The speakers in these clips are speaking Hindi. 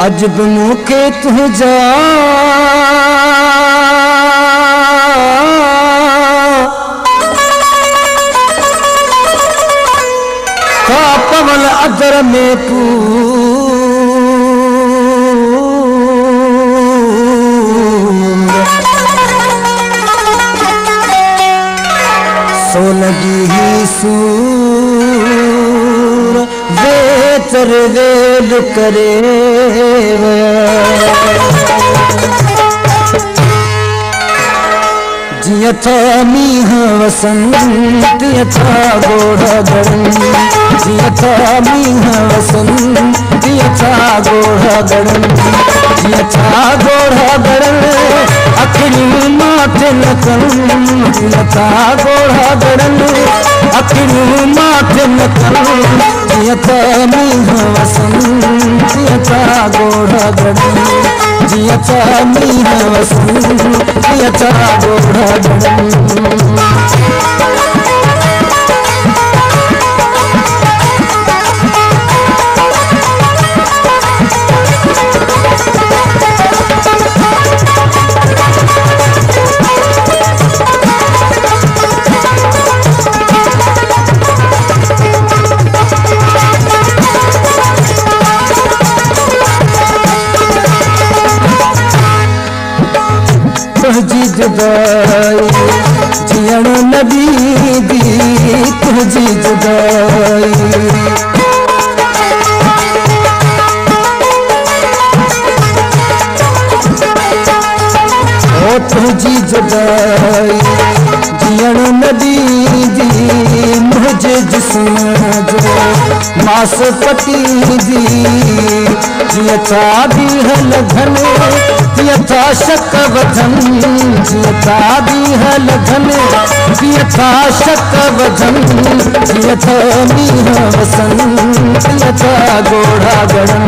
अजब मूंखे तुंहिंजा का पवल अदर में सोलगी ही सूर वेतर वेल करे जिया था मीह वसंत था गोढ़ा गड़न जिया था मीह वसंत था गोढ़ा गड़न जिया था गोढ़ा गड़न अखियूं माथे लकन जिया था गोढ़ा गड़न अखियूं माथे लकन जिया था मीह वसंत था गोढ़ा गड़न जिया था मीह वसंत था गोढ़ा गड़न तुझी जुदाई जियण नबी दी तुझी जुदाई ओ तुझी जुदाई जियण नबी दी मुझे जिस्म जो मास पटी दी जियता भी है लगन जियता शक वधन जियता भी है लगन जियता शक वधन जियता मीह वसन जियता गोढ़ा गड़न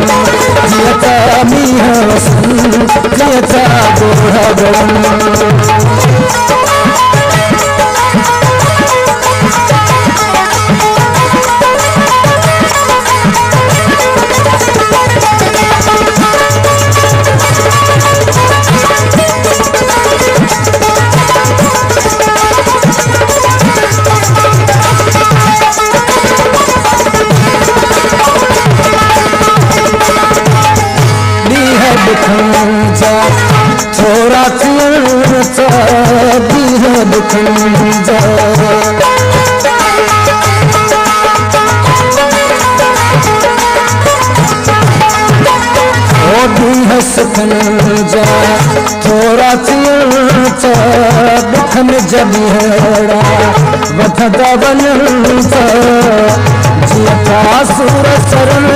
जियता मीह वसन जियता गोढ़ा गड़न थोड़ा थियणचा बीह दुखंजा ओ बीह सुखंजा थोड़ा थियणचा दुखन जबिहड़ा वधदा वञणचा जियता सूर शरण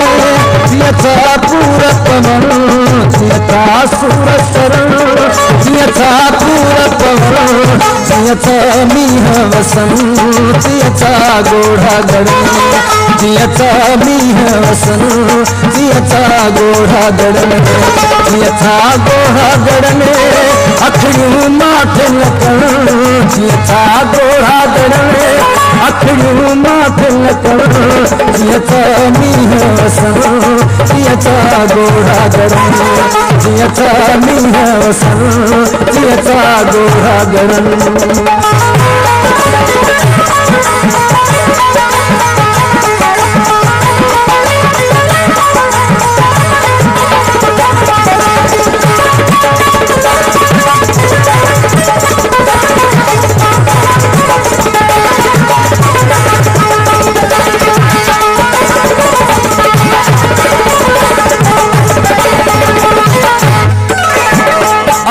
जियता पूर पवन जियता सूर शरण जियता पूर पवन जियता मीह वसन जियता गोढ़ा गड़न जियता मीह वसन जियता गोढ़ा गड़न जियता गोढ़ा गड़न अखियूं माथे लकण जियता गोढ़ा गड़न अखियूं माथे लकण जियता मीह वसन जियता गोढ़ा गड़न जियता मीह वसन जियता गोढ़ा गड़न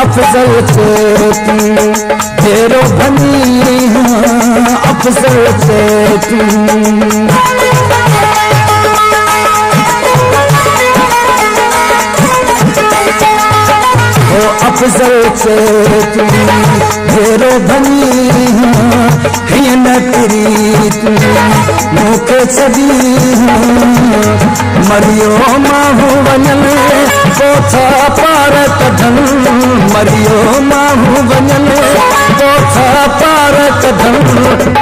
अफजल से तू ढेरो भनी अफजल से तू अफजल से तू ढेरो भनी हिय न तेरी तू मूंखे छॾी मरियो माहू वञन कोठा पार कढन मरियो माहू वञन कोठा पार कढन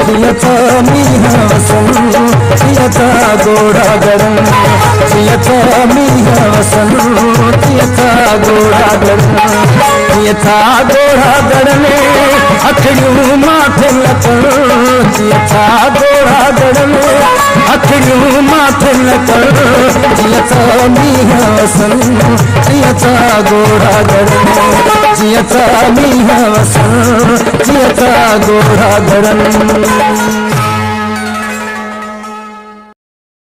जियता मीह वसन जियता गोढ़ा गड़न जियता मीह वसन गोड़ा गड़ने अखड़ियूं माथे लकड़ गोड़ा गड़ने अखड़ियूं माथे लकड़ मींहं वसन गोड़ा गड़ने मींहं वसन गोड़ा गड़न।